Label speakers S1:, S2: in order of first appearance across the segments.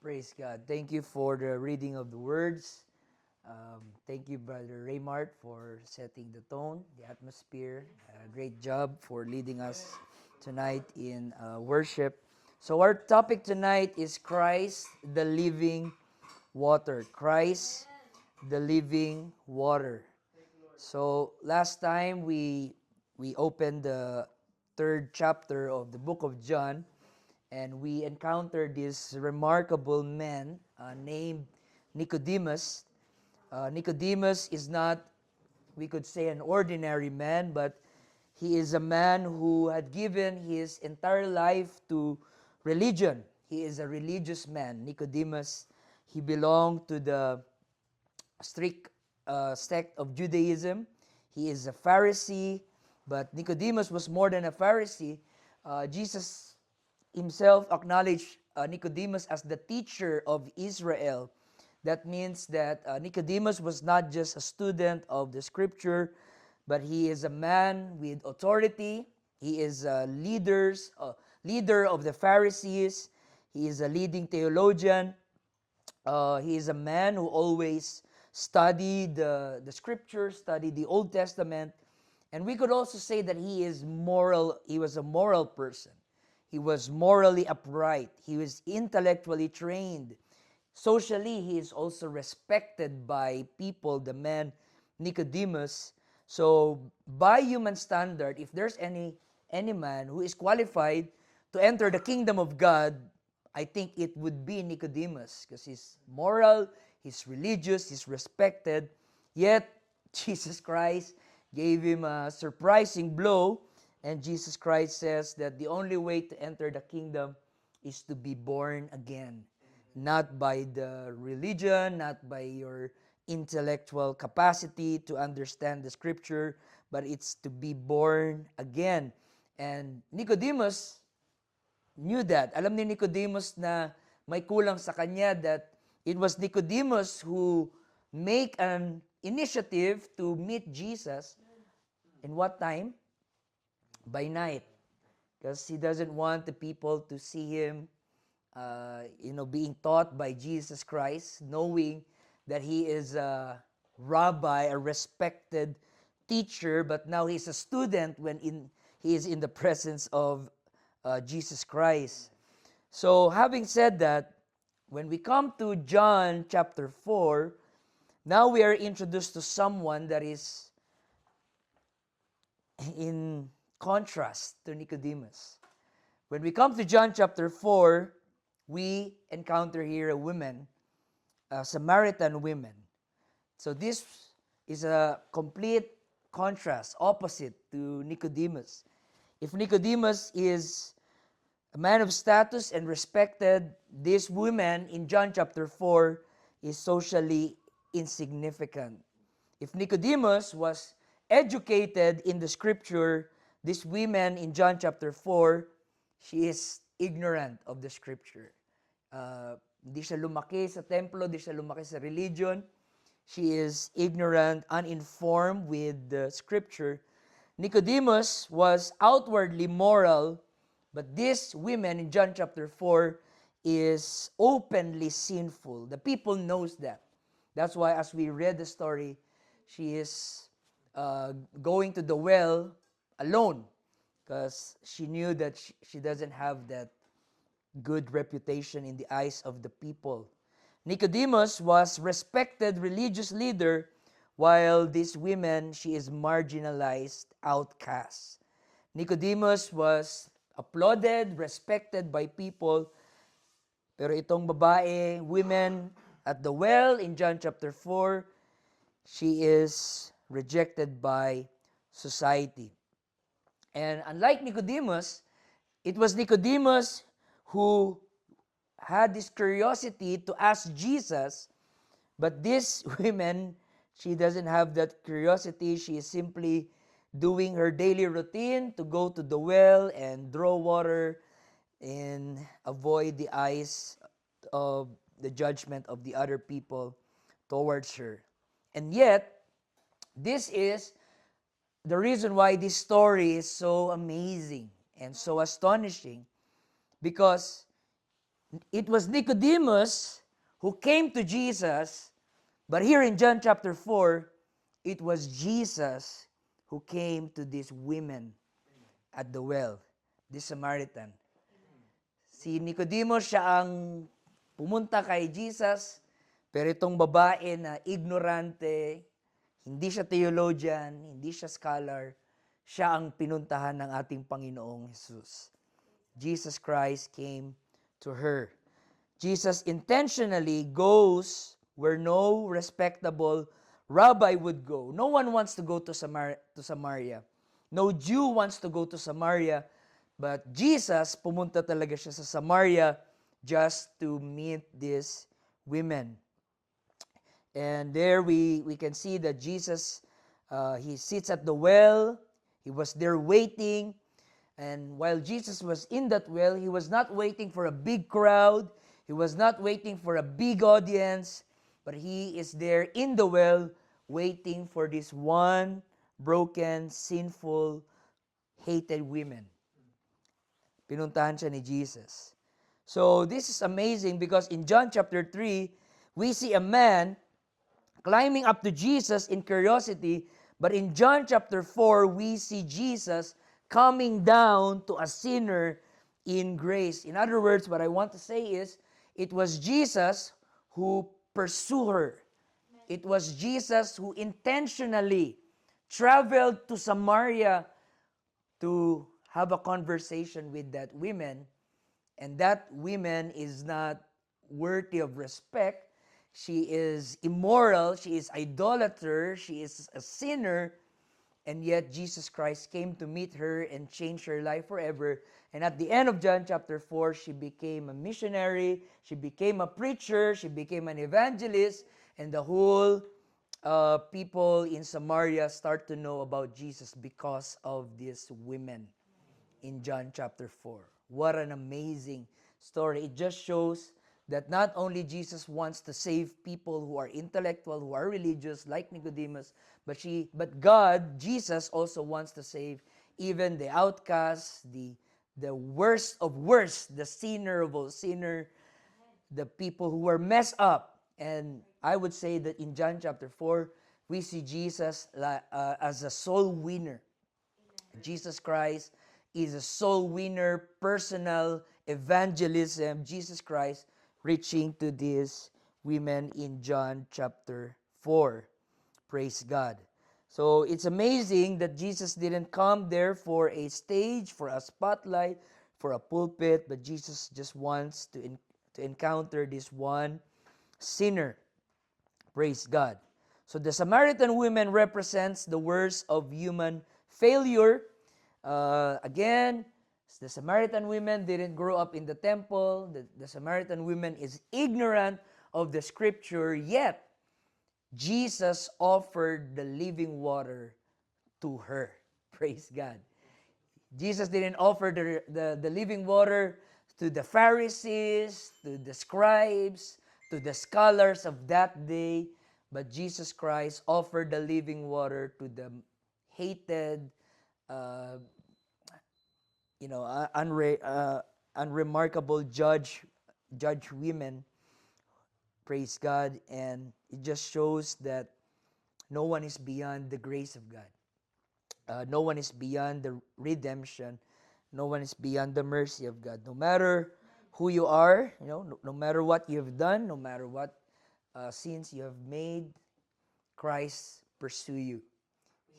S1: Praise God. Thank you for the reading of the words. Thank you, Brother Raymart, for setting the tone, the atmosphere. Great job for leading us tonight in worship. So, our topic tonight is Christ, the living water. Christ, the living water. So, last time we opened the third chapter of the book of John, and we encountered this remarkable man named Nicodemus. Nicodemus is not, we could say, an ordinary man, but he is a man who had given his entire life to religion. He is a religious man. Nicodemus, he belonged to the strict sect of Judaism. He is a Pharisee, but Nicodemus was more than a Pharisee. Jesus himself acknowledged Nicodemus as the teacher of Israel. That means that Nicodemus was not just a student of the scripture, but he is a man with authority. He is leader of the Pharisees. He is a leading theologian. He is a man who always studied the scripture, studied the Old Testament. And we could also say that he is moral. He was a moral person. He was morally upright. He was intellectually trained. Socially, he is also respected by people, the man Nicodemus. So, by human standard, if there's any man who is qualified to enter the kingdom of God, I think it would be Nicodemus, because he's moral, he's religious, he's respected. Yet, Jesus Christ gave him a surprising blow, and Jesus Christ says that the only way to enter the kingdom is to be born again. Not by the religion, not by your intellectual capacity to understand the scripture, but it's to be born again. And Nicodemus knew that. Alam ni Nicodemus na may kulang sa kanya, that it was Nicodemus who make an initiative to meet Jesus. In what time? By night. Because he doesn't want the people to see him being taught by Jesus Christ, knowing that he is a rabbi, a respected teacher, but now he's a student when he is in the presence of Jesus Christ. So, having said that, when we come to John chapter 4, now we are introduced to someone that is in contrast to Nicodemus. When we come to John chapter 4, we encounter here a woman, a Samaritan woman. So this is a complete contrast, opposite to Nicodemus. If Nicodemus is a man of status and respected, this woman in John chapter 4 is socially insignificant. If Nicodemus was educated in the scripture, this woman in John chapter 4, she is ignorant of the scripture. Di siya lumaki sa templo, di siya lumaki sa religion. She is ignorant, uninformed with the scripture. Nicodemus was outwardly moral, but this woman in John chapter 4 is openly sinful. The people knows that. That's why as we read the story, she is going to the well alone, because she knew that she doesn't have that good reputation in the eyes of the people. Nicodemus was respected religious leader, while this woman, she is marginalized outcast. Nicodemus was applauded, respected by people, pero itong babae, women at the well in John chapter 4, she is rejected by society. And unlike Nicodemus, it was Nicodemus who had this curiosity to ask Jesus, but this woman, she doesn't have that curiosity. She is simply doing her daily routine to go to the well and draw water and avoid the eyes of the judgment of the other people towards her. And yet, this is the reason why this story is so amazing and so astonishing, because It was Nicodemus who came to Jesus, but here in John chapter 4, it was Jesus who came to these women at the well, this Samaritan. Si Nicodemus, siya ang pumunta kay Jesus, pero itong babae na ignorante, hindi siya theologian, hindi siya scholar, siya ang pinuntahan ng ating Panginoong Jesus. Jesus Christ came to her. Jesus intentionally goes where no respectable rabbi would go. No one wants to go to Samaria. No Jew wants to go to Samaria. But Jesus, pumunta talaga siya sa Samaria just to meet these women. And there we can see that Jesus, he sits at the well. He was there waiting. And while Jesus was in that well, he was not waiting for a big crowd. He was not waiting for a big audience. But he is there in the well waiting for this one broken, sinful, hated women. Pinuntahan siya ni Jesus. So this is amazing because in John chapter 3, we see a man climbing up to Jesus in curiosity. But in John chapter 4, we see Jesus coming down to a sinner in grace. In other words, what I want to say is, it was Jesus who pursued her. It was Jesus who intentionally traveled to Samaria to have a conversation with that woman. And that woman is not worthy of respect. She is immoral. She is idolater. She is a sinner. And yet Jesus Christ came to meet her and change her life forever. And at the end of John chapter 4, she became a missionary. She became a preacher. She became an evangelist. And the whole people in Samaria start to know about Jesus because of these women in John chapter 4. What an amazing story. It just shows that not only Jesus wants to save people who are intellectual, who are religious, like Nicodemus, but God, Jesus, also wants to save even the outcasts, the worst of worst, the sinner of all sinner, the people who were messed up. And I would say that in John chapter 4, we see Jesus as a soul winner. Jesus Christ is a soul winner, personal evangelism. Jesus Christ reaching to these women in John chapter 4. Praise God. So it's amazing that Jesus didn't come there for a stage, for a spotlight, for a pulpit, but Jesus just wants to encounter this one sinner. Praise God. So the Samaritan woman represents the worst of human failure. Again, the Samaritan women didn't grow up in the temple. The Samaritan woman is ignorant of the scripture, yet Jesus offered the living water to her. Praise God. Jesus didn't offer the living water to the Pharisees, to the scribes, to the scholars of that day, but Jesus Christ offered the living water to the hated, unremarkable judge women. Praise God. And it just shows that no one is beyond the grace of God. No one is beyond the redemption. No one is beyond the mercy of God. No matter who you are, no matter what you have done, no matter what sins you have made, Christ pursue you.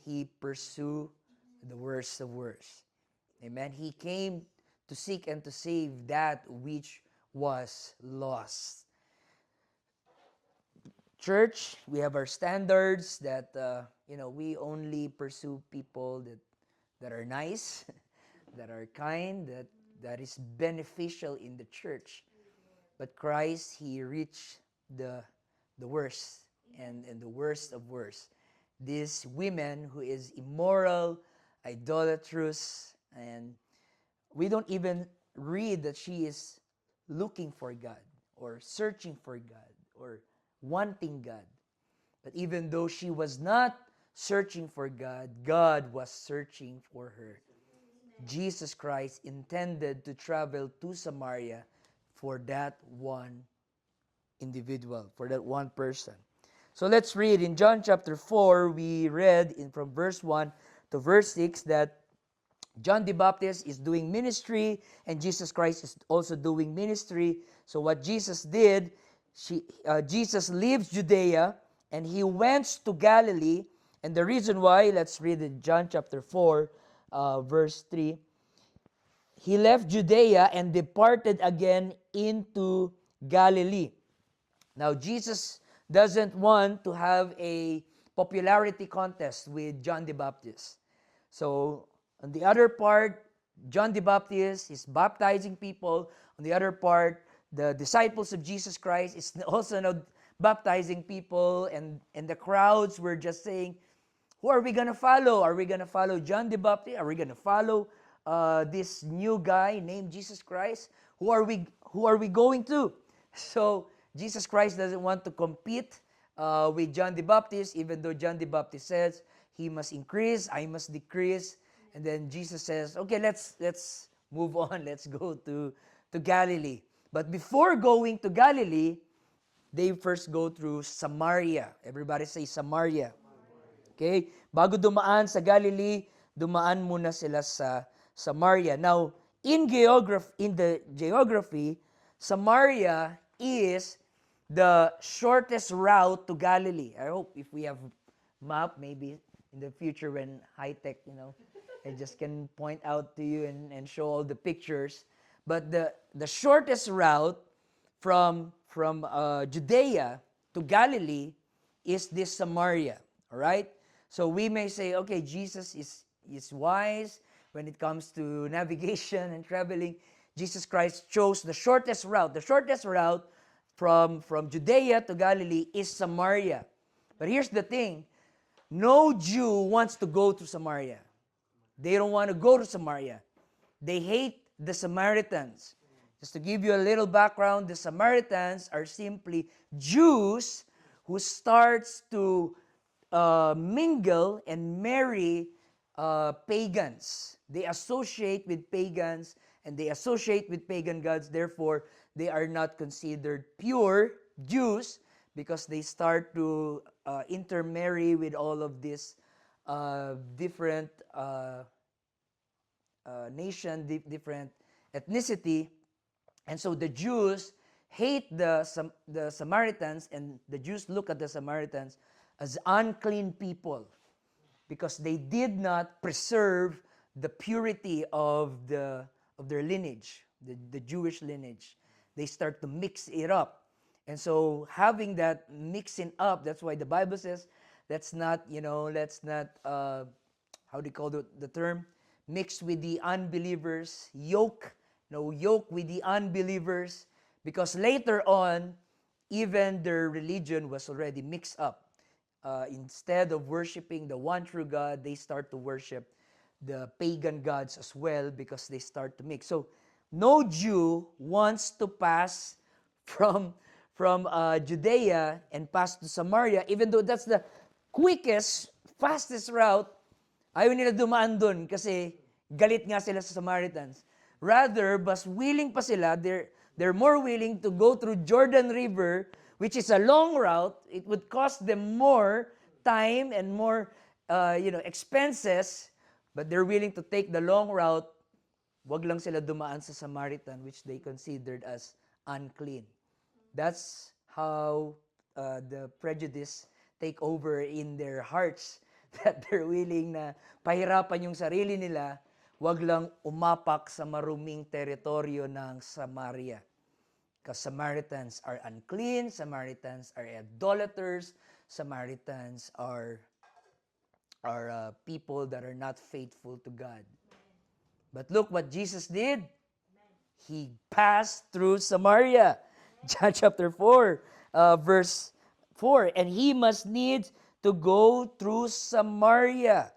S1: He pursue the worst of worst. Amen. He came to seek and to save that which was lost. Church, we have our standards that we only pursue people that are nice, that are kind, that is beneficial in the church. But Christ, He reached the worst and the worst of worst. This women who is immoral, idolatrous, and we don't even read that she is looking for God or searching for God or wanting God. But even though she was not searching for God, God was searching for her. Jesus Christ intended to travel to Samaria for that one individual, for that one person. So let's read in John chapter 4, we read from verse 1 to verse 6 that John the Baptist is doing ministry and Jesus Christ is also doing ministry. So what Jesus did, Jesus leaves Judea and he went to Galilee. And the reason why, let's read in John chapter 4, verse 3. He left Judea and departed again into Galilee. Now, Jesus doesn't want to have a popularity contest with John the Baptist. So, on the other part, John the Baptist is baptizing people. On the other part, the disciples of Jesus Christ is also not baptizing people. And the crowds were just saying, who are we going to follow? Are we going to follow John the Baptist? Are we going to follow this new guy named Jesus Christ? Who are we going to? So, Jesus Christ doesn't want to compete with John the Baptist, even though John the Baptist says, he must increase, I must decrease. And then Jesus says, okay, let's move on. Let's go to Galilee. But before going to Galilee, they first go through Samaria. Everybody say Samaria. Okay? Bago dumaan sa Galilee, dumaan muna sila sa Samaria. Now, in the geography, Samaria is the shortest route to Galilee. I hope if we have map, maybe in the future when high-tech, I just can point out to you and show all the pictures. But the shortest route from Judea to Galilee is this Samaria. All right? So we may say, okay, Jesus is wise when it comes to navigation and traveling. Jesus Christ chose the shortest route. The shortest route from Judea to Galilee is Samaria. But here's the thing. No Jew wants to go to Samaria. They don't want to go to Samaria. They hate the Samaritans. Just to give you a little background, the Samaritans are simply Jews who starts to mingle and marry pagans. They associate with pagans and they associate with pagan gods. Therefore, they are not considered pure Jews because they start to intermarry with all of these different nation, different ethnicity. And so the Jews hate the Samaritans, and the Jews look at the Samaritans as unclean people because they did not preserve the purity of their lineage, the Jewish lineage. They start to mix it up. And so having that mixing up, that's why the Bible says, let's not, how do you call the term? Mix with the unbelievers, yoke with the unbelievers, because later on, even their religion was already mixed up. Instead of worshiping the one true God, they start to worship the pagan gods as well because they start to mix. So, no Jew wants to pass from Judea and pass to Samaria, even though that's the quickest, fastest route. Ayaw nila dumaan dun kasi galit nga sila sa Samaritans. Rather, mas willing pa sila, they're more willing to go through Jordan River, which is a long route. It would cost them more time and more expenses, but they're willing to take the long route. Wag lang sila dumaan sa Samaritan, which they considered as unclean. That's how the prejudice take over in their hearts, that they're willing na pahirapan yung sarili nila, wag lang umapak sa maruming teritoryo ng Samaria. Because Samaritans are unclean, Samaritans are idolaters, Samaritans are people that are not faithful to God. But look what Jesus did. He passed through Samaria. John chapter 4, verse 4. And he must needs to go through Samaria.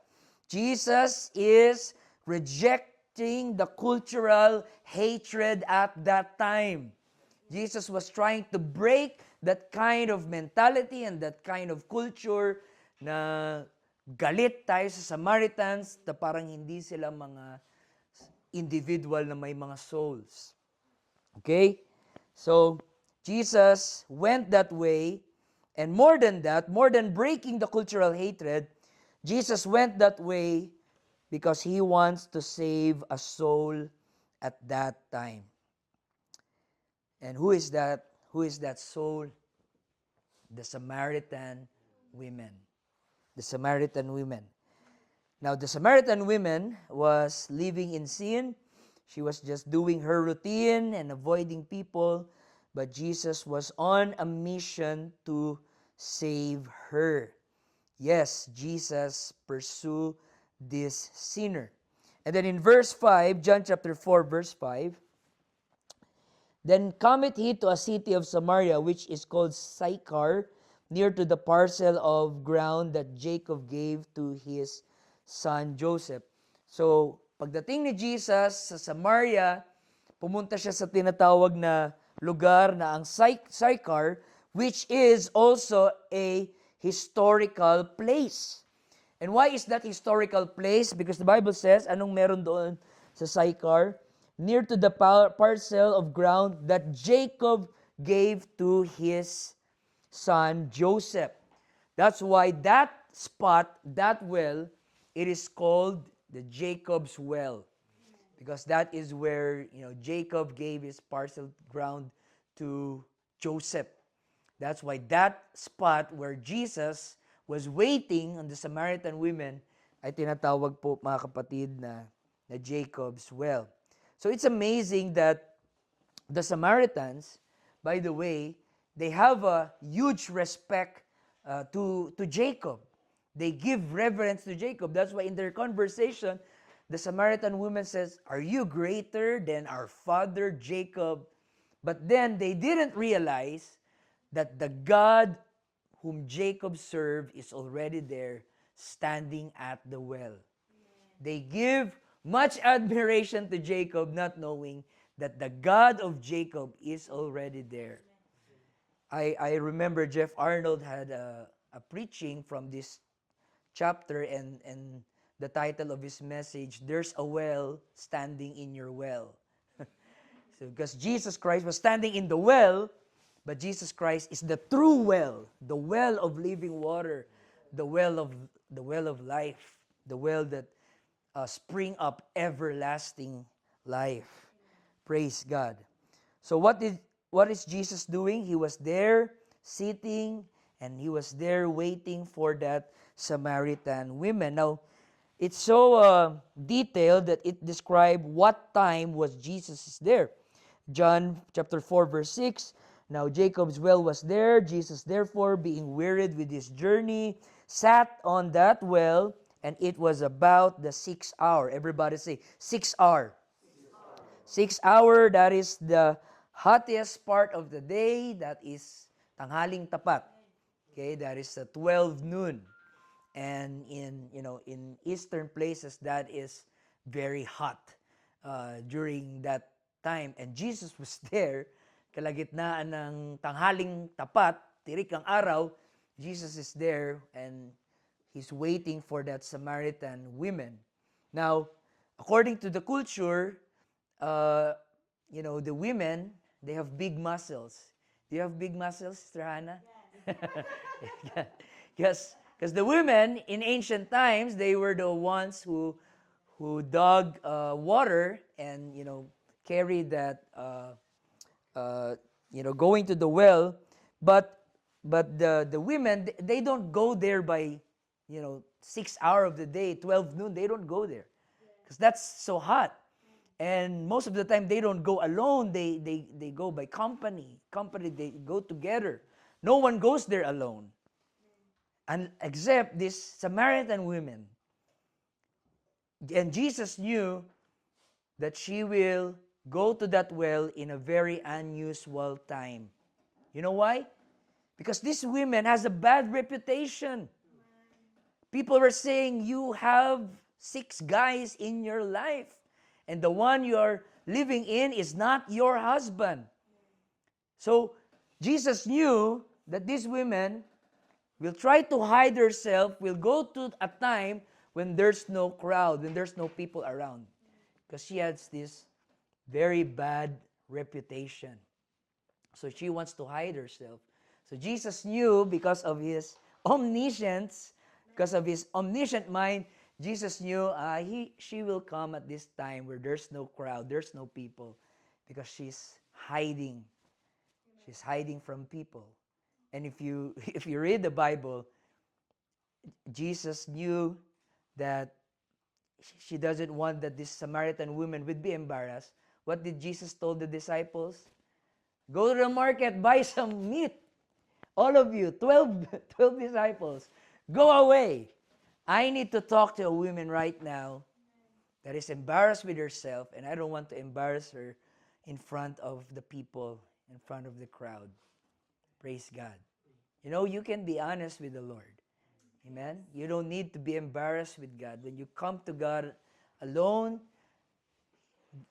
S1: Jesus is rejecting the cultural hatred at that time. Jesus was trying to break that kind of mentality and that kind of culture na galit tayo sa Samaritans na parang hindi sila mga individual na may mga souls. Okay? So, Jesus went that way, and more than that, more than breaking the cultural hatred, Jesus went that way because He wants to save a soul at that time. And who is that? Who is that soul? The Samaritan women. The Samaritan women. Now, the Samaritan woman was living in sin. She was just doing her routine and avoiding people. But Jesus was on a mission to save her. Yes, Jesus pursued this sinner. And then in verse 5, John chapter 4, verse 5, then cometh he to a city of Samaria, which is called Sychar, near to the parcel of ground that Jacob gave to his son Joseph. So, pagdating ni Jesus sa Samaria, pumunta siya sa tinatawag na lugar na ang Sychar, which is also a historical place. And why is that historical place? Because the Bible says, anong meron doon sa Sychar? Near to the parcel of ground that Jacob gave to his son Joseph. That's why that spot, that well, it is called the Jacob's well. Because that is where, Jacob gave his parcel ground to Joseph. That's why that spot where Jesus was waiting on the Samaritan women ay tinatawag po, mga kapatid, na Jacob's well. So it's amazing that the Samaritans, by the way, they have a huge respect to Jacob. They give reverence to Jacob. That's why in their conversation, the Samaritan woman says, "Are you greater than our father Jacob?" But then they didn't realize that the God whom Jacob served is already there, standing at the well. They give much admiration to Jacob, not knowing that the God of Jacob is already there. I remember Jeff Arnold had a preaching from this chapter, and the title of his message, "There's a well standing in your well." So because Jesus Christ was standing in the well, but Jesus Christ is the true well, the well of living water, the well of life, the well that spring up everlasting life. Praise God. So what is Jesus doing? He was there sitting, and he was there waiting for that Samaritan woman. Now, it's so detailed that it describes what time was Jesus there. John chapter 4 verse 6, now Jacob's well was there. Jesus therefore, being wearied with his journey, sat on that well, and it was about the 6th hour. Everybody say, 6th hour. 6th hour, that is the hottest part of the day. That is tanghaling tapat. Okay, that is 12 noon. And in eastern places, that is very hot during that time. And Jesus was there, kalagitnaan ng tanghaling tapat, tirik ang araw. Jesus is there, and he's waiting for that Samaritan woman. Now, according to the culture, the women, they have big muscles. Do you have big muscles, Sister Hannah? Yes. Because the women in ancient times, they were the ones who dug water and carried that going to the well. But the women, they don't go there by 6 hour of the day, 12 noon. They don't go there because that's so hot. And most of the time they don't go alone. They go by company. They go together. No one goes there alone. And except this Samaritan woman. And Jesus knew that she will go to that well in a very unusual time. You know why? Because this woman has a bad reputation. People were saying, you have 6 guys in your life, and the one you are living in is not your husband. So Jesus knew that this woman will try to hide herself, will go to a time when there's no crowd, when there's no people around. Because she has this very bad reputation. So she wants to hide herself. So Jesus knew because of his omniscience, because of his omniscient mind, Jesus knew she will come at this time where there's no crowd, there's no people, because she's hiding. She's hiding from people. And if you if you read the Bible, Jesus knew that she doesn't want that this Samaritan woman would be embarrassed. What did Jesus told the disciples? Go to the market, buy some meat. All of you, 12, 12 disciples, go away. I need to talk to a woman right now that is embarrassed with herself, and I don't want to embarrass her in front of the people, in front of the crowd. Praise God. You know, you can be honest with the Lord. Amen? You don't need to be embarrassed with God. When you come to God alone,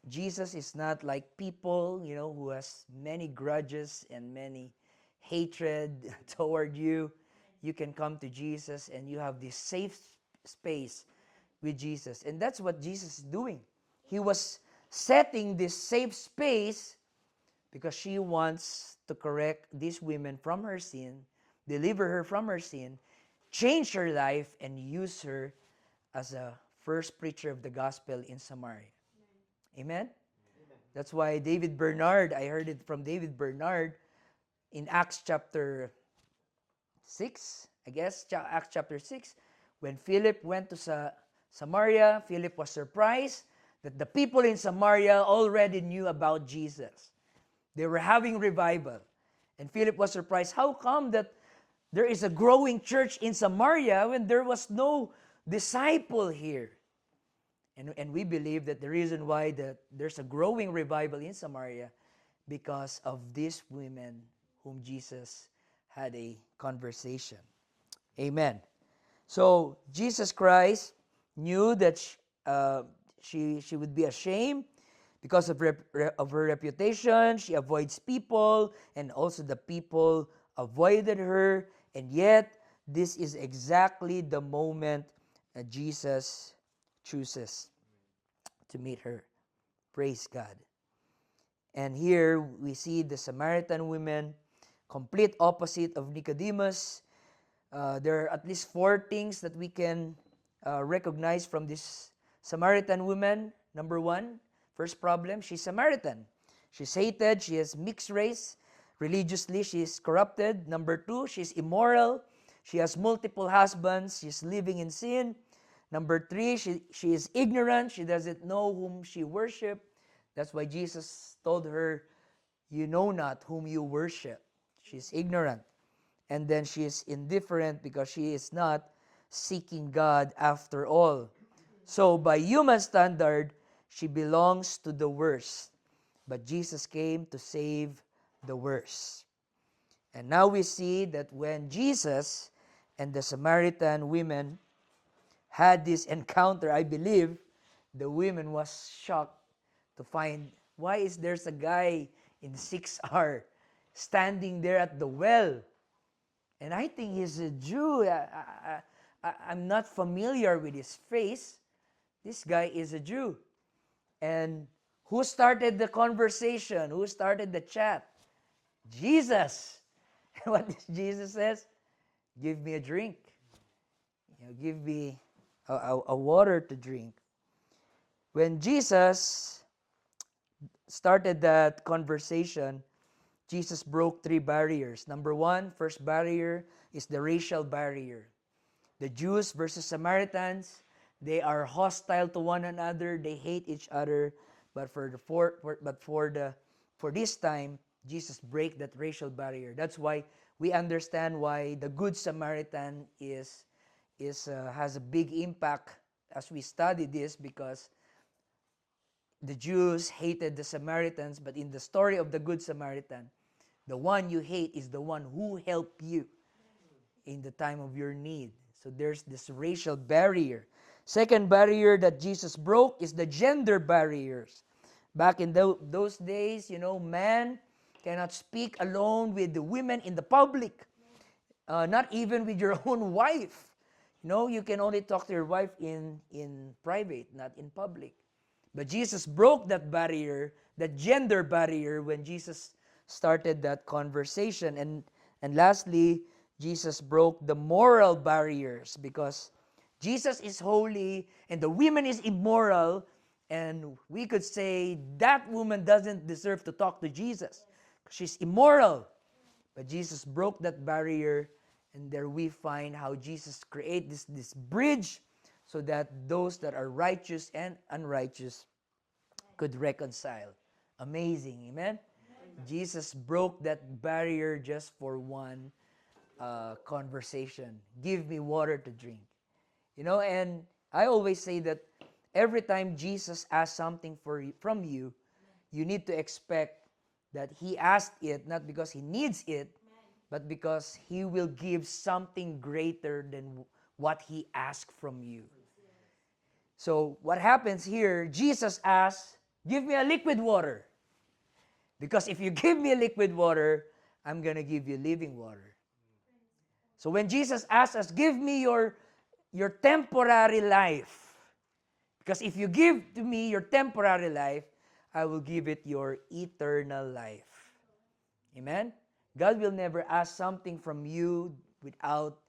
S1: Jesus is not like people, you know, who has many grudges and many hatred toward you. You can come to Jesus and you have this safe space with Jesus. And that's what Jesus is doing. He was setting this safe space because she wants to correct this woman from her sin, deliver her from her sin, change her life, and use her as a first preacher of the gospel in Samaria. Amen? That's why David Bernard, I heard it from David Bernard in Acts chapter 6, I guess, Acts chapter 6, when Philip went to Samaria, Philip was surprised that the people in Samaria already knew about Jesus. They were having revival. And Philip was surprised, how come that there is a growing church in Samaria when there was no disciple here? And we believe that the reason why there's a growing revival in Samaria because of these women whom Jesus had a conversation. Amen. So Jesus Christ knew that she would be ashamed because of her reputation. She avoids people, and also the people avoided her. And yet, this is exactly the moment Jesus chooses to meet her. Praise God. And here we see the Samaritan women, complete opposite of Nicodemus. There are at least 4 things that we can recognize from this Samaritan woman. Number 1, first problem, she's Samaritan. She's hated, she has mixed race. Religiously, she is corrupted. Number 2, she's immoral. She has multiple husbands. She's living in sin. Number 3, she is ignorant. She doesn't know whom she worship. That's why Jesus told her, you know not whom you worship. She's ignorant. And then she is indifferent because she is not seeking God after all. So by human standard, she belongs to the worst. But Jesus came to save the worst. And now we see that when Jesus and the Samaritan women had this encounter, I believe the women was shocked to find, why is there's a guy in 6R standing there at the well? And I think he's a Jew. I'm not familiar with his face. This guy is a Jew. And who started the conversation? Who started the chat? Jesus. And what Jesus says? Give me a drink. Give me a water to drink. When Jesus started that conversation, Jesus broke 3 barriers. Number 1, first barrier is the racial barrier. The Jews versus Samaritans, they are hostile to one another. They hate each other. But for this time, Jesus break that racial barrier. That's why we understand why the Good Samaritan has a big impact as we study this, because the Jews hated the Samaritans, but in the story of the Good Samaritan, the one you hate is the one who helped you in the time of your need. So there's this racial barrier. Second barrier that Jesus broke is the gender barriers. Back in those days, man cannot speak alone with the women in the public, not even with your own wife. You can only talk to your wife in private, not in public. But Jesus broke that barrier, that gender barrier, when Jesus started that conversation. And lastly, Jesus broke the moral barriers because Jesus is holy and the woman is immoral. And we could say that woman doesn't deserve to talk to Jesus. She's immoral. But Jesus broke that barrier, and there we find how Jesus create this bridge so that those that are righteous and unrighteous could reconcile. Amazing, amen? Jesus broke that barrier just for one conversation. Give me water to drink. And I always say that every time Jesus asks something from you, you need to expect that He asked it not because He needs it, but because He will give something greater than what He asked from you. So what happens here, Jesus asks, give me a liquid water. Because if you give me a liquid water, I'm going to give you living water. So when Jesus asks us, give me your temporary life. Because if you give to me your temporary life, I will give it your eternal life. Amen? God will never ask something from you without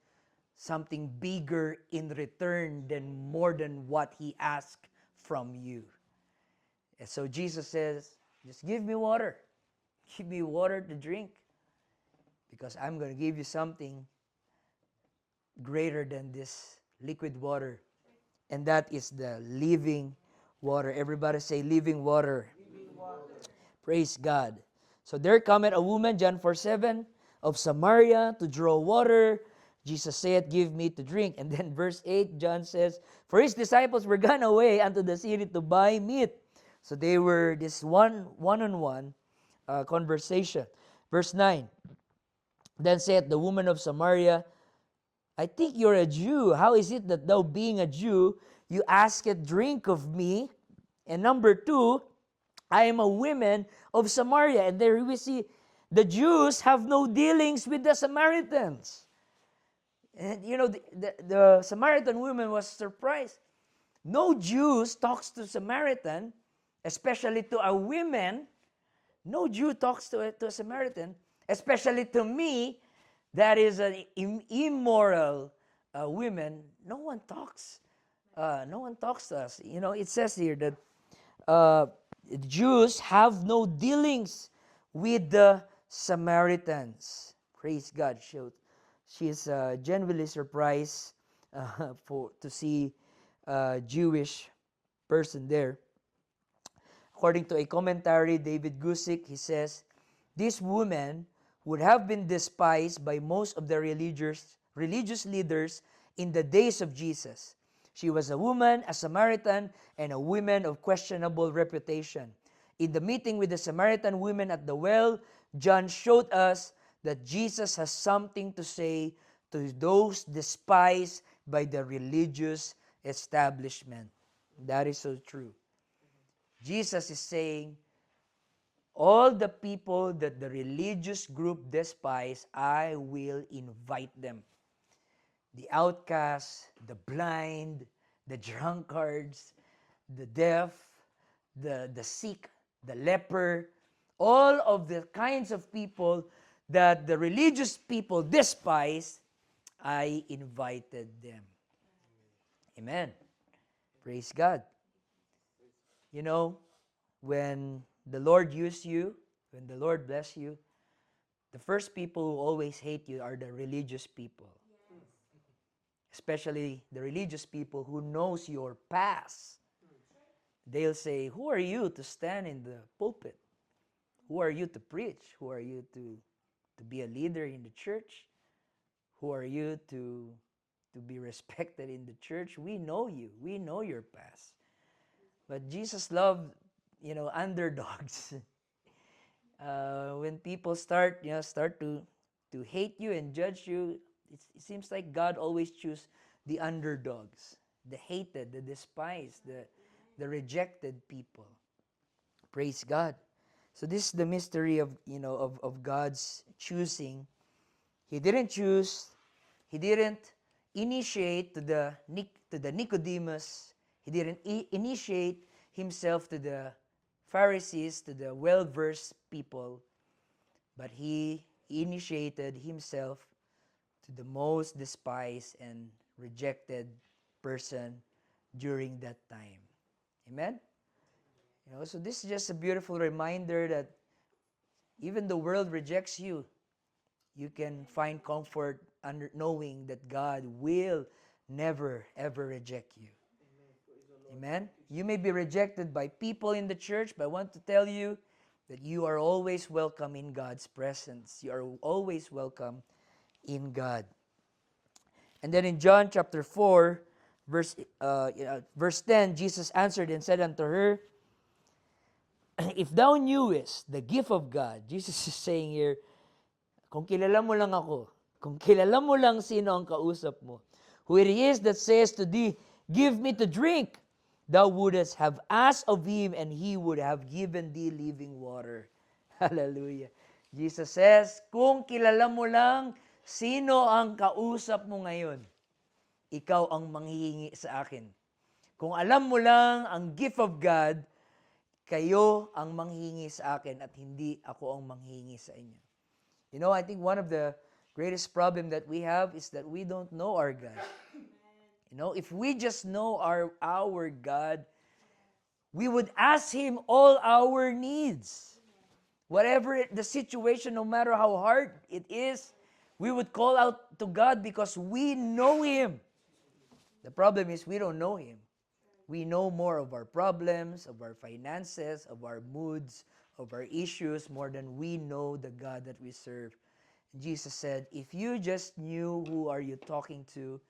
S1: something bigger in return than more than what He asked from you. And so Jesus says, just give me water. Give me water to drink. Because I'm going to give you something greater than this liquid water. And that is the living water. Everybody say living water. Living water. Praise God. So there cometh a woman, John 4:7, of Samaria to draw water. Jesus said, give me to drink. And then verse 8, John says, for His disciples were gone away unto the city to buy meat. So they were this one-on-one conversation. Verse 9, then said the woman of Samaria, I think you're a Jew. How is it that thou being a Jew, you ask a drink of me? And number 2, I am a woman of Samaria. And there we see the Jews have no dealings with the Samaritans. And the Samaritan woman was surprised. No Jews talks to Samaritan, especially to a woman. No Jew talks to a Samaritan, especially to me, that is an immoral woman. No one talks. No one talks to us. It says here that Jews have no dealings with the Samaritans. Praise God. She's genuinely surprised to see a Jewish person there. According to a commentary, David Gusick, he says, this woman would have been despised by most of the religious leaders in the days of Jesus. She was a woman, a Samaritan, and a woman of questionable reputation. In the meeting with the Samaritan women at the well, John showed us that Jesus has something to say to those despised by the religious establishment. That is so true. Jesus is saying, all the people that the religious group despise, I will invite them. The outcasts, the blind, the drunkards, the deaf, the sick, the leper, all of the kinds of people that the religious people despise, I invited them. Amen. Praise God. When the Lord used you, when the Lord bless you, the first people who always hate you are the religious people. Yes. Especially the religious people who knows your past. They'll say, who are you to stand in the pulpit? Who are you to preach? Who are you to be a leader in the church? Who are you to be respected in the church? We know you. We know your past. But Jesus loved, underdogs. When people start to hate you and judge you, it seems like God always chooses the underdogs, the hated, the despised, the rejected people. Praise God. So this is the mystery of God's choosing. He didn't initiate to the Nicodemus. He didn't initiate himself to the Pharisees, to the well-versed people. but he initiated himself to the most despised and rejected person during that time. Amen? So this is just a beautiful reminder that even the world rejects you, you can find comfort under knowing that God will never, ever reject you. Amen? You may be rejected by people in the church, but I want to tell you that you are always welcome in God's presence. You are always welcome in God. And then in John chapter 4, verse 10, Jesus answered and said unto her, if thou knewest the gift of God, Jesus is saying here, kung kilala mo lang ako, kung kilala mo lang sino ang kausap mo, who it is that says to thee, give me to drink, thou wouldest have asked of him, and he would have given thee living water. Hallelujah. Jesus says, kung kilala mo lang sino ang kausap mo ngayon, ikaw ang manghihingi sa akin. Kung alam mo lang ang gift of God, kayo ang manghihingi sa akin at hindi ako ang manghihingi sa inyo. I think one of the greatest problem that we have is that we don't know our God. If we just know our God, we would ask Him all our needs. Whatever the situation, no matter how hard it is, we would call out to God because we know Him. The problem is we don't know Him. We know more of our problems, of our finances, of our moods, of our issues, more than we know the God that we serve. Jesus said, if you just knew who are you talking to,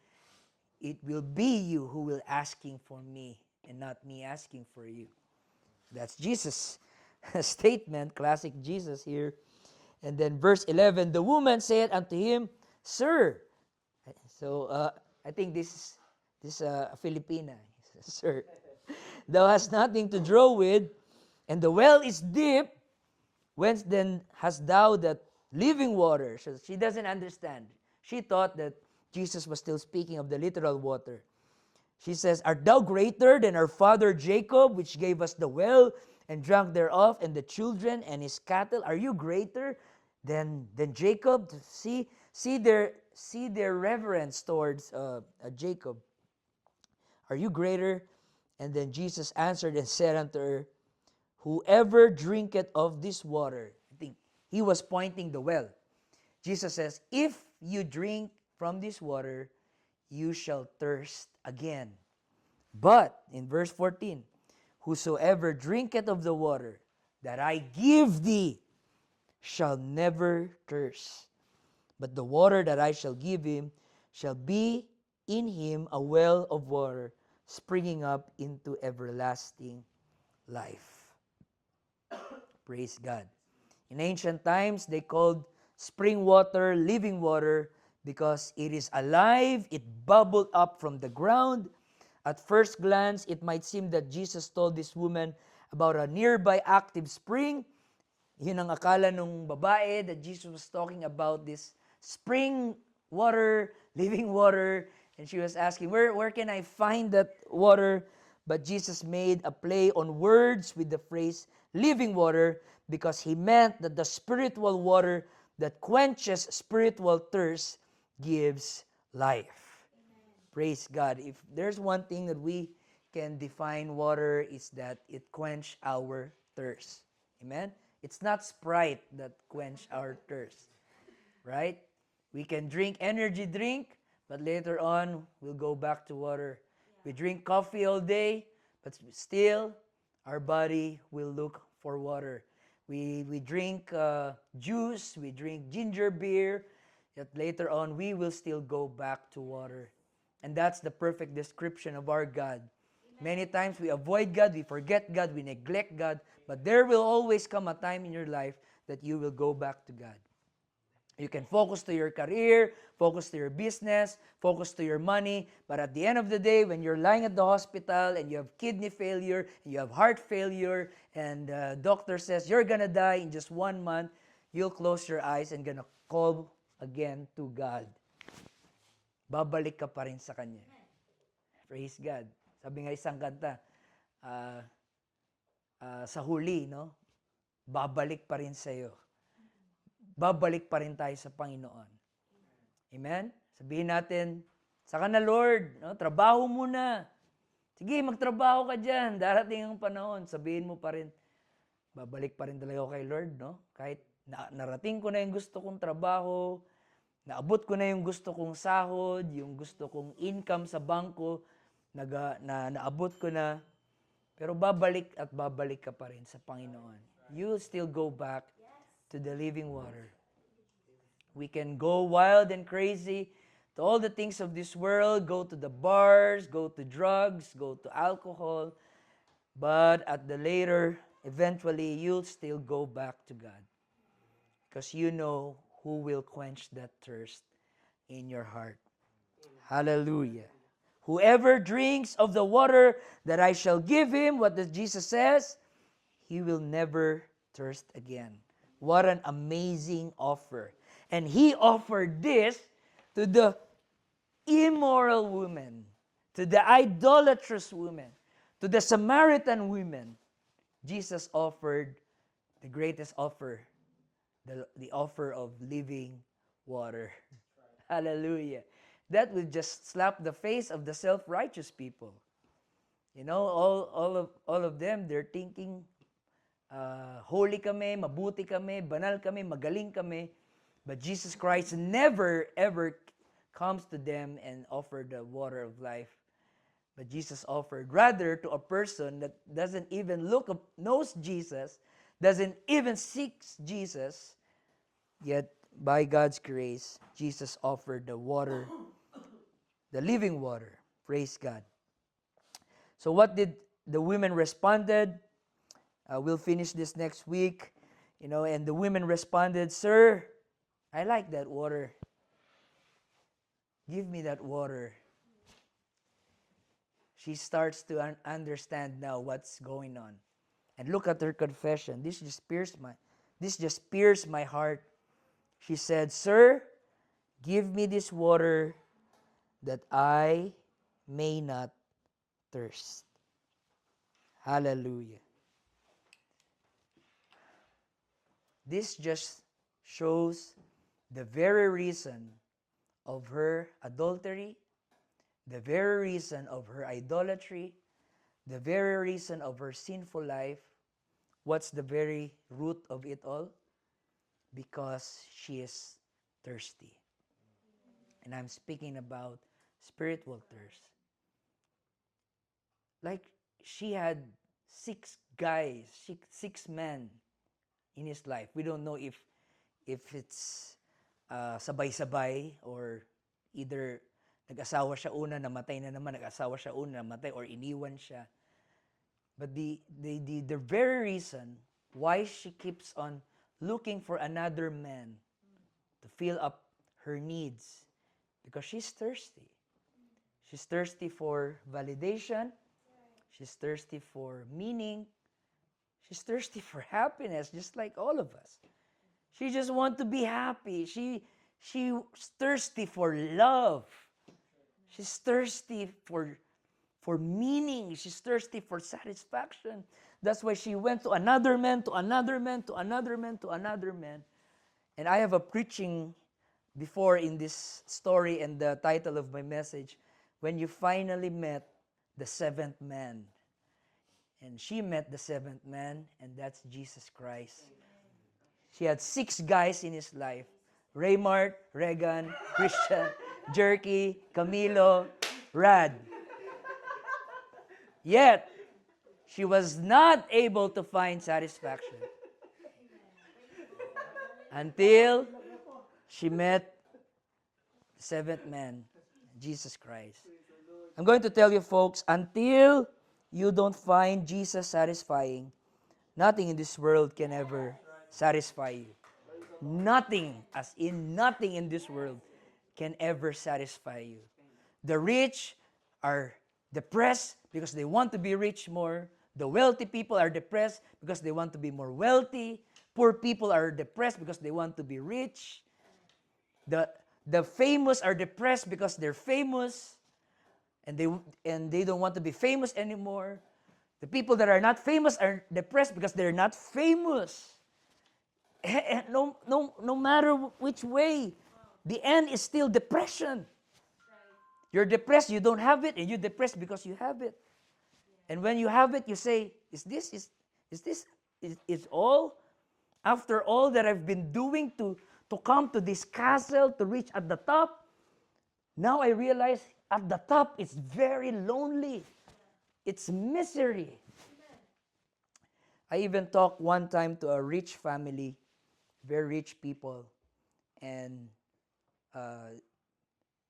S1: it will be you who will asking for me and not me asking for you. That's Jesus' statement, classic Jesus here. And then verse 11, the woman said unto him, Sir. So I think this is a Filipina. Sir, thou hast nothing to draw with, and the well is deep. Whence then hast thou that living water? So she doesn't understand. She thought that Jesus was still speaking of the literal water. She says, art thou greater than our father Jacob, which gave us the well and drank thereof, and the children and his cattle? Are you greater than Jacob? See their reverence towards Jacob. Are you greater? And then Jesus answered and said unto her, whoever drinketh of this water, I think he was pointing the well. Jesus says, if you drink from this water, you shall thirst again. But, in verse 14, whosoever drinketh of the water that I give thee shall never thirst. But the water that I shall give him shall be in him a well of water springing up into everlasting life. Praise God. In ancient times, they called spring water living water because it is alive, it bubbled up from the ground. At first glance, it might seem that Jesus told this woman about a nearby active spring. Yun ang akala nung babae, that Jesus was talking about this spring water, living water, and she was asking, where can I find that water? But Jesus made a play on words with the phrase living water because he meant that the spiritual water that quenches spiritual thirst gives life. Amen. Praise God. If there's one thing that we can define water, is that it quench our thirst. Amen? It's not Sprite that quench our thirst. Right? We can drink energy drink, but later on, we'll go back to water. We drink coffee all day, but still, our body will look for water. We drink juice, we drink ginger beer, yet later on, we will still go back to water. And that's the perfect description of our God. Many times we avoid God, we forget God, we neglect God, but there will always come a time in your life that you will go back to God. You can focus to your career, focus to your business, focus to your money, but at the end of the day, when you're lying at the hospital and you have kidney failure, and you have heart failure, and the doctor says you're gonna die in just 1 month, you'll close your eyes and gonna call again to God. Babalik ka pa rin sa Kanya. Praise God. Sabi nga isang kanta, sa huli, no? Babalik pa rin sa'yo. babalik pa rin tayo sa Panginoon. Amen? Sabihin natin, saka na Lord, no, trabaho muna. Sige, magtrabaho ka dyan. Darating ang panahon, sabihin mo pa rin, babalik pa rin talaga ako kay Lord, no? Kahit narating ko na yung gusto kong trabaho, naabot ko na yung gusto kong sahod, yung gusto kong income sa bangko, naabot ko na, pero babalik at babalik ka pa rin sa Panginoon. You'll still go back to the living water. We can go wild and crazy to all the things of this world, go to the bars, go to drugs, go to alcohol, but at the later, eventually, you'll still go back to God. Because you know who will quench that thirst in your heart. Hallelujah. Whoever drinks of the water that I shall give him, what does Jesus says? He will never thirst again. What an amazing offer. And he offered this to the immoral woman, to the idolatrous woman, to the Samaritan women. Jesus offered the greatest offer, the offer of living water. Hallelujah. That would just slap the face of the self-righteous people. You know, all of them, they're thinking, holy kami, mabuti kami, banal kami, magaling kami. But Jesus Christ never, ever comes to them and offered the water of life. But Jesus offered rather to a person that doesn't even knows Jesus, doesn't even seek Jesus, yet by God's grace, Jesus offered the water, the living water. Praise God. So what did the women responded? We'll finish this next week, and the women responded, "Sir, I like that water. Give me that water." She starts to understand now what's going on. And look at her confession. This just pierced my heart. She said, "Sir, give me this water that I may not thirst." Hallelujah. This just shows the very reason of her adultery, the very reason of her idolatry, the very reason of her sinful life. What's the very root of it all? Because she is thirsty. And I'm speaking about spiritual thirst. Like she had six men in his life. We don't know if it's sabay-sabay or either nag-asawa siya una, namatay na naman, nag-asawa siya una, namatay, or iniwan siya. But the very reason why she keeps on looking for another man to fill up her needs, because she's thirsty. She's thirsty for validation. She's thirsty for meaning. She's thirsty for happiness, just like all of us. She just wants to be happy. She's thirsty for love. She's thirsty for meaning. She's thirsty for satisfaction. That's why she went to another man, to another man, to another man, to another man. And I have a preaching before in this story, and the title of my message, "When You Finally Met the Seventh Man." And she met the seventh man, and that's Jesus Christ. She had 6 guys in his life: Raymart, Regan, Christian, Jerky, Camilo, Rad. Yet, she was not able to find satisfaction until she met the seventh man, Jesus Christ. I'm going to tell you, folks, until you don't find Jesus satisfying, nothing in this world can ever satisfy you. Nothing, as in nothing in this world, can ever satisfy you. The rich are depressed because they want to be rich more. The wealthy people are depressed because they want to be more wealthy. Poor people are depressed because they want to be rich. The famous are depressed because they're famous, and they don't want to be famous anymore. The people that are not famous are depressed because they're not famous. No matter which way, the end is still depression. You're depressed, you don't have it, and you're depressed because you have it. And when you have it, you say, is all? After all that I've been doing to come to this castle, to reach at the top, now I realize at the top it's very lonely. It's misery. I even talked one time to a rich family, very rich people, and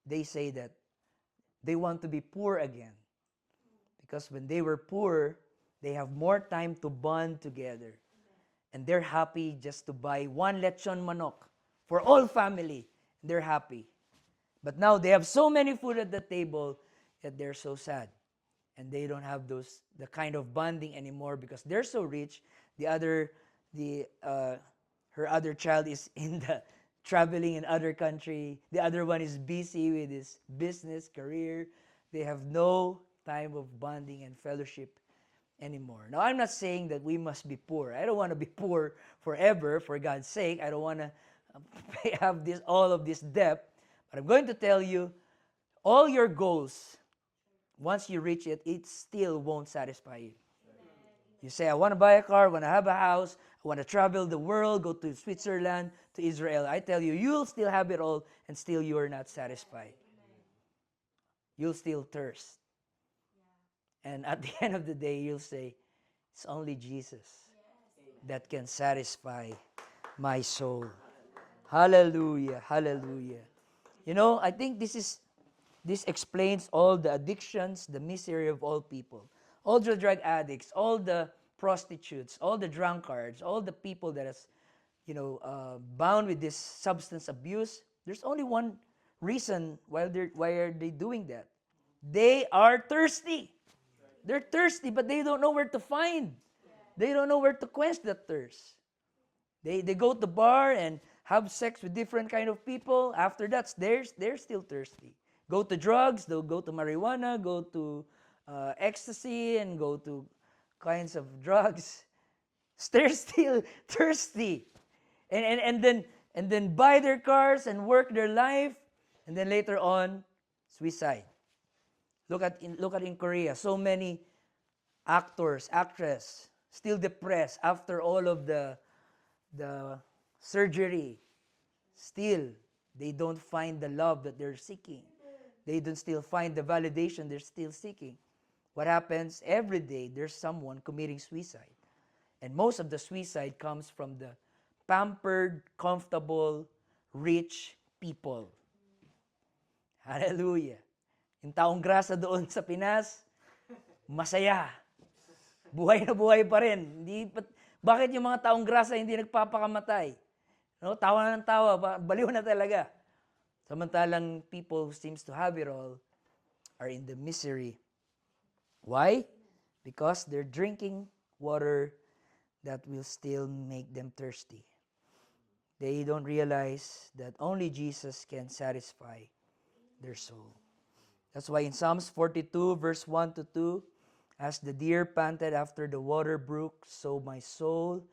S1: they say that they want to be poor again. Because when they were poor, they have more time to bond together. And they're happy just to buy one lechon manok for all family. They're happy. But now they have so many food at the table that they're so sad. And they don't have the kind of bonding anymore because they're so rich. Her other child is in the traveling in other country. The other one is busy with his business, career. They have no time of bonding and fellowship anymore. Now, I'm not saying that we must be poor. I don't want to be poor forever, for God's sake. I don't want to have all of this debt. But I'm going to tell you, all your goals, once you reach it, it still won't satisfy you. You say, I want to buy a car, I want to have a house, I want to travel the world, go to Switzerland, to Israel. I tell you, you'll still have it all, and still you are not satisfied. You'll still thirst. And at the end of the day, you'll say, it's only Jesus that can satisfy my soul. Hallelujah, hallelujah. You know, I think this explains all the addictions, the misery of all people. All the drug addicts, all the prostitutes, all the drunkards, all the people that is, bound with this substance abuse. There's only one reason why are they doing that. They are thirsty. They're thirsty, but they don't know where to find. They don't know where to quench that thirst. They go to the bar and have sex with different kind of people. After that, they're still thirsty. Go to drugs, they'll go to marijuana, go to ecstasy, and go to kinds of drugs. They're still thirsty. And then buy their cars and work their life, and then later on, suicide. Look at in Korea, so many actors, actresses, still depressed after all of the surgery. Still, they don't find the love that they're seeking. They don't still find the validation they're still seeking. What happens? Every day, there's someone committing suicide. And most of the suicide comes from the pampered, comfortable, rich people. Hallelujah. Yung taong grasa doon sa Pinas, masaya. Buhay na buhay pa rin. Bakit yung mga taong grasa hindi nagpapakamatay? No, tawa na ng tawa, baliw na talaga. Samantalang people who seems to have it all are in the misery. Why? Because they're drinking water that will still make them thirsty. They don't realize that only Jesus can satisfy their soul. That's why in Psalms 42, verse 1 to 2, as the deer panted after the water brook, so my soul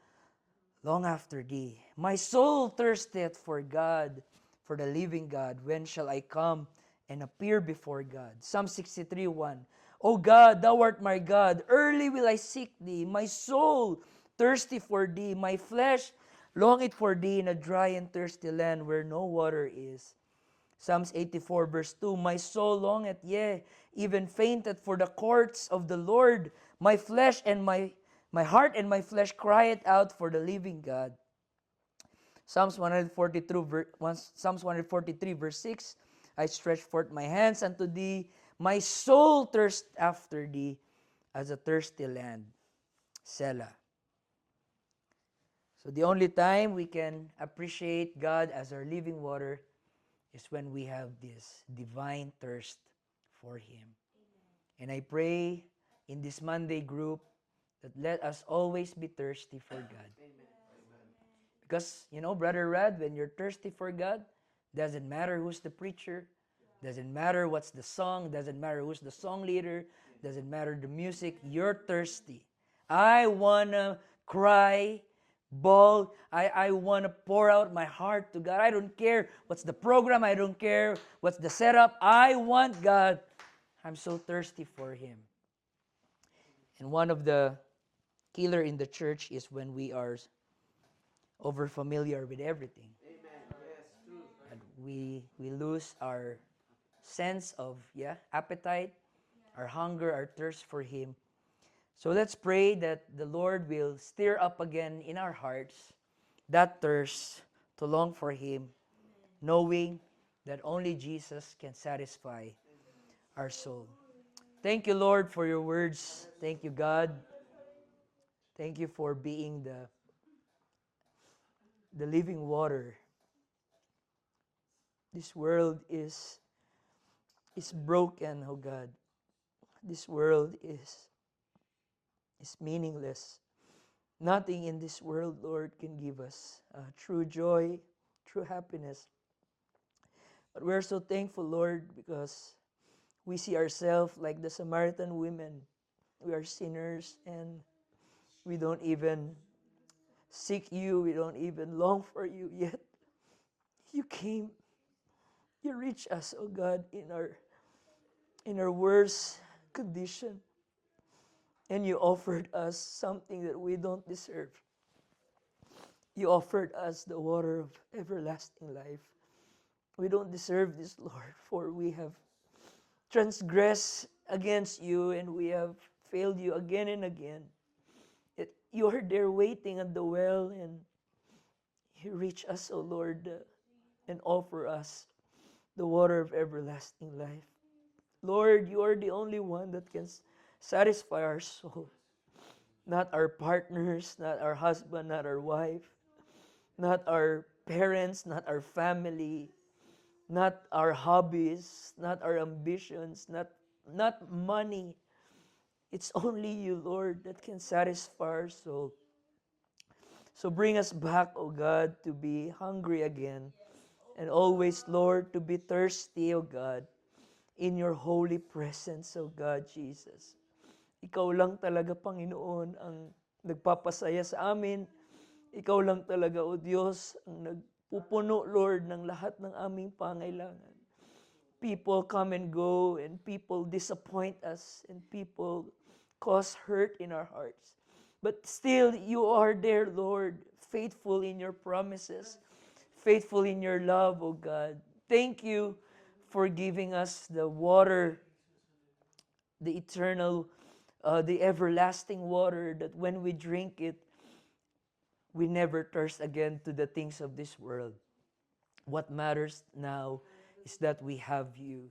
S1: long after thee. My soul thirsteth for God, for the living God. When shall I come and appear before God? Psalm 63, 1. O God, thou art my God. Early will I seek thee. My soul thirsty for thee. My flesh longeth for thee in a dry and thirsty land where no water is. Psalms 84, verse 2, my soul longeth, yea, even fainted for the courts of the Lord. My flesh and my heart and my flesh crieth out for the living God. Psalms 143, verse 6, I stretch forth my hands unto thee. My soul thirsts after thee as a thirsty land. Selah. So the only time we can appreciate God as our living water is when we have this divine thirst for Him. Amen. And I pray in this Monday group that let us always be thirsty for God. Amen. Because, Brother Rad, when you're thirsty for God, doesn't matter who's the preacher, doesn't matter what's the song, doesn't matter who's the song leader, doesn't matter the music, you're thirsty. I want to cry bawl. I want to pour out my heart to God. I don't care what's the program. I don't care what's the setup. I want God. I'm so thirsty for Him. And one of the killer in the church is when we are over familiar with everything. And we lose our sense of appetite, our hunger, our thirst for Him. So let's pray that the Lord will stir up again in our hearts that thirst to long for Him, knowing that only Jesus can satisfy our soul. Thank you, Lord, for your words. Thank you, God. Thank you for being the living water. This world is broken, oh God. This world is meaningless. Nothing in this world, Lord, can give us true joy, true happiness. But we're so thankful, Lord, because we see ourselves like the Samaritan women. We are sinners and we don't even seek you. We don't even long for you. Yet you came. You reached us, oh God, in our worst condition. And you offered us something that we don't deserve. You offered us the water of everlasting life. We don't deserve this, Lord, for we have transgressed against you and we have failed you again and again. Yet you are there waiting at the well and you reach us, O Lord, and offer us the water of everlasting life. Lord, you are the only one that can satisfy our soul. Not our partners, not our husband, not our wife, not our parents, not our family, not our hobbies, not our ambitions, not money. It's only you, Lord, that can satisfy our soul. So bring us back, O God, to be hungry again. And always, Lord, to be thirsty, O God, in your holy presence, O God, Jesus. Ikaw lang talaga, Panginoon, ang nagpapasaya sa amin. Ikaw lang talaga, O Diyos, ang nagpupuno, Lord, ng lahat ng aming pangailangan. People come and go, and people disappoint us, and people cause hurt in our hearts. But still, you are there, Lord, faithful in your promises, faithful in your love, O God. Thank you for giving us the water, the eternal, the everlasting water, that when we drink it, we never thirst again to the things of this world. What matters now is that we have you.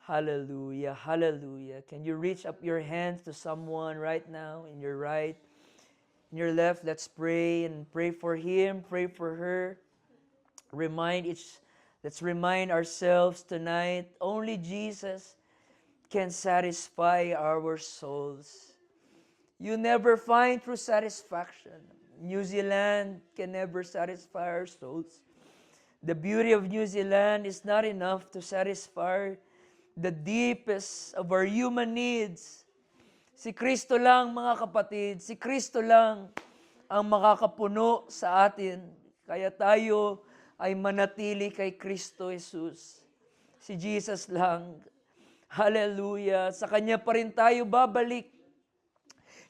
S1: Hallelujah, hallelujah. Can you reach up your hands to someone right now, in your right, in your left? Let's pray and pray for him, pray for her. Let's remind ourselves tonight, only Jesus can satisfy our souls. You never find true satisfaction. New Zealand can never satisfy our souls. The beauty of New Zealand is not enough to satisfy the deepest of our human needs. Si Kristo lang, mga kapatid, si Kristo lang ang makakapuno sa atin. Kaya tayo ay manatili kay Kristo Jesus. Si Jesus lang. Hallelujah. Sa Kanya pa rin tayo babalik.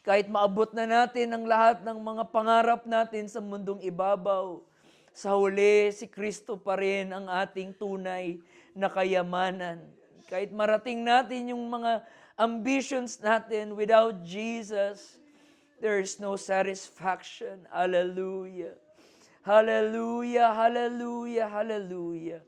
S1: Kahit maabot na natin ang lahat ng mga pangarap natin sa mundong ibabaw, sa huli, si Kristo pa rin ang ating tunay na kayamanan. Kahit marating natin yung mga ambitions natin, without Jesus, there is no satisfaction. Hallelujah. Hallelujah, hallelujah, hallelujah.